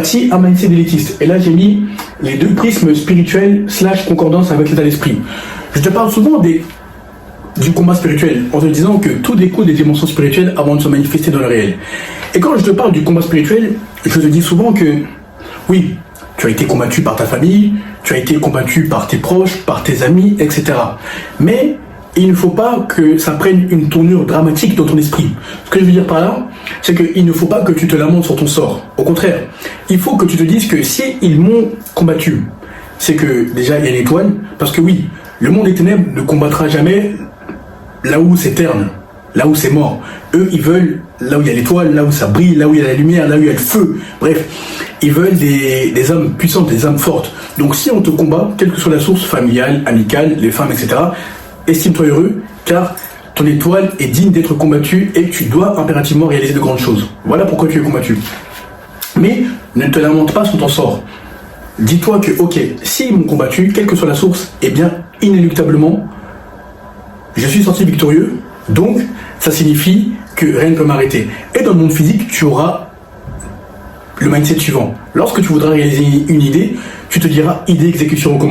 Si un mindset élitiste. Et là, j'ai mis les deux prismes spirituels / concordance avec l'état d'esprit. Je te parle souvent du combat spirituel en te disant que tout découle des dimensions spirituelles avant de se manifester dans le réel. Et quand je te parle du combat spirituel, je te dis souvent que oui, tu as été combattu par ta famille, tu as été combattu par tes proches, par tes amis, etc. Mais il ne faut pas que ça prenne une tournure dramatique dans ton esprit. Ce que je veux dire par là, c'est qu'il ne faut pas que tu te lamentes sur ton sort. Au contraire, il faut que tu te dises que si ils m'ont combattu, c'est que déjà il y a une étoile, parce que oui, le monde des ténèbres ne combattra jamais là où c'est terne, là où c'est mort. Eux, ils veulent là où il y a l'étoile, là où ça brille, là où il y a la lumière, là où il y a le feu. Bref, ils veulent des âmes puissantes, des âmes fortes. Donc si on te combat, quelle que soit la source familiale, amicale, les femmes, etc., estime-toi heureux, car ton étoile est digne d'être combattue et tu dois impérativement réaliser de grandes choses. Voilà pourquoi tu es combattu. Mais ne te lamente pas sur ton sort. Dis-toi que, ok, s'ils m'ont combattu, quelle que soit la source, eh bien, inéluctablement, je suis sorti victorieux, donc ça signifie que rien ne peut m'arrêter. Et dans le monde physique, tu auras le mindset suivant. Lorsque tu voudras réaliser une idée, tu te diras idée, exécution, recommandation.